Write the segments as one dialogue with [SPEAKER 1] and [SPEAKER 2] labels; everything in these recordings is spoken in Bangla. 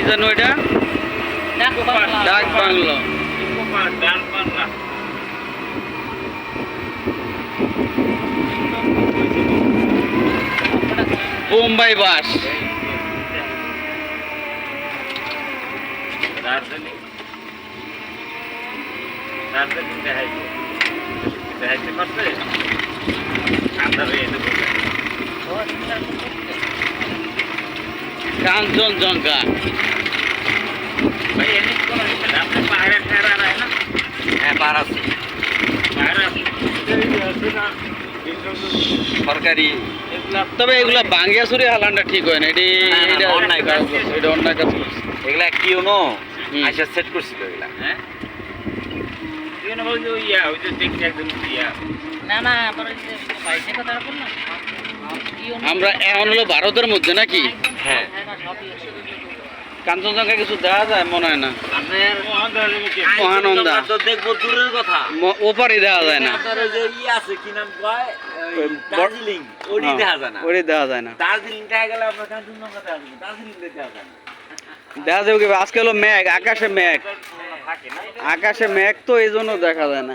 [SPEAKER 1] জানো এটা? ডাক বাংলো। বোম্বাই বাস। কাঞ্চনজঙ্ঘা। হ্যাঁ, পাহাড় আছে সরকারি। তবে এগুলা বাঙ্গিয়া চুরি হালানটা ঠিক হয় না। এটা অন্যায় কাজ করছে।
[SPEAKER 2] এগুলা কি হনো আইসা সেট করছিল এগুলা। হ্যাঁ
[SPEAKER 1] আমরা এখন হলো ভারতের মধ্যে নাকি?
[SPEAKER 2] হ্যাঁ,
[SPEAKER 1] কাঞ্চনজঙ্ঘা কিছু দেখা যায় মনে হয় না। মহানন্দা
[SPEAKER 2] দেখবো দূরের কথা,
[SPEAKER 1] ওপারে দেখা যায় না।
[SPEAKER 2] আছে কি নাম কয় দার্জিলিং, ওই দেখা যায় না।
[SPEAKER 1] ওই দেখা যায় না।
[SPEAKER 2] দার্জিলিং দেখা গেলে আপনার কাঞ্চনজঙ্ঘা দেখা যাবে, দার্জিলিং দেখা যায় না।
[SPEAKER 1] দেখা যাবে কি আজকে হলো মেঘ, আকাশে মেঘ, আকাশে মেঘ তো এই জন্য দেখা যায় না।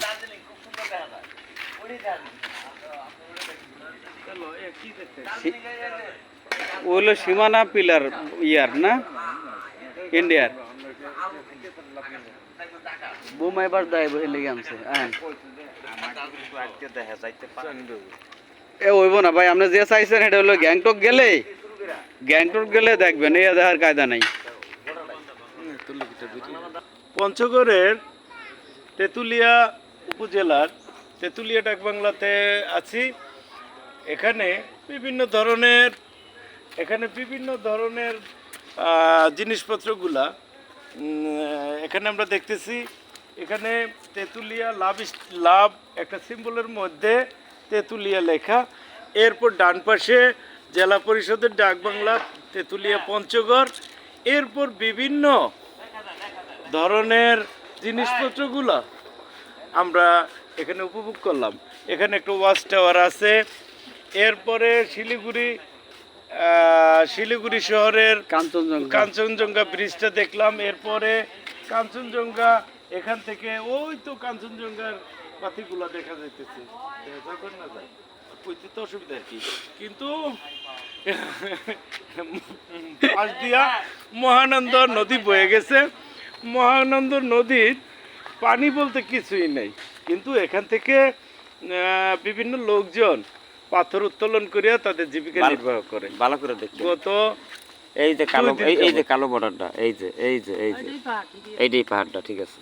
[SPEAKER 1] ওগুলো সীমানা পিলার ইয়ার না ইন্ডিয়ার। বোমা এবার দেয় লেগে আনছে। এ হইব না ভাই, আপনি যে চাইছেন এটা হলো গ্যাংটক গেলে দেখবেন এই দেখার কায়দা নাই।
[SPEAKER 3] পঞ্চগড়ের তেঁতুলিয়া উপজেলার তেঁতুলিয়া ডাকবাংলাতে আছি। এখানে বিভিন্ন ধরনের জিনিসপত্রগুলা এখানে আমরা দেখতেছি। এখানে তেঁতুলিয়া লাভ একটা সিম্বলের মধ্যে তেঁতুলিয়া লেখা। এরপর ডান পাশে জেলা পরিষদের ডাকবাংলা তেঁতুলিয়া পঞ্চগড়। এরপর বিভিন্ন ধরনের জিনিসপত্রগুলো আমরা এখানে উপভোগ করলাম। এখানে একটা ওয়াচ টাওয়ার আছে। এরপরে শিলিগুড়ি শহরের কাঞ্চনজঙ্ঘা ব্রিজটা দেখলাম। এরপরে কাঞ্চনজঙ্ঘা, এখান থেকে ওই তো কাঞ্চনজঙ্ঘার পাখিগুলো দেখা যাইতেছে। যখন না যায় কইতে তো অসুবিধা আর কি, কিন্তু পাশ দিয়া মহানন্দ নদী বয়ে গেছে। মহানন্দ নদীর পানি বলতে কিছুই নেই, কিন্তু এখান থেকে বিভিন্ন লোকজন পাথর উত্তোলন করিয়া তাদের জীবিকা নির্বাহ করে।
[SPEAKER 2] ভালো করে দেখি
[SPEAKER 3] গত
[SPEAKER 2] এই যে কালো, এই যে কালো বর্ডারটা, এই যে এইটাই পাহাড়টা, ঠিক আছে।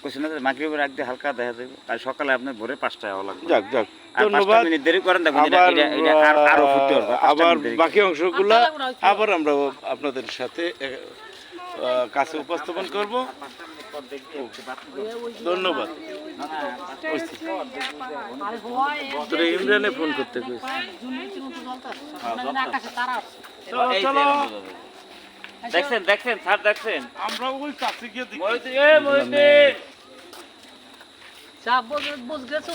[SPEAKER 2] কোশ্চেন আছে মাগরিবের আগে হালকা দেখা যাবে, আর সকালে আপনি ভোরে 5টায় হওয়া লাগবে।
[SPEAKER 3] যাক
[SPEAKER 2] ধন্যবাদ। মিনিট দেরি করেন, দেখুন এটা আরো ফুটতে পারবে।
[SPEAKER 3] আবার বাকি অংশগুলো আবার আমরা আপনাদের সাথে কাছে উপস্থাপন করব। ধন্যবাদ। তোরে ইমরানে ফোন করতে কইছি। চলো
[SPEAKER 2] দেখছেন স্যার, দেখছেন
[SPEAKER 3] আমরা ওই কাছে গিয়ে দেখি।
[SPEAKER 4] চাপ বুঝ গেছো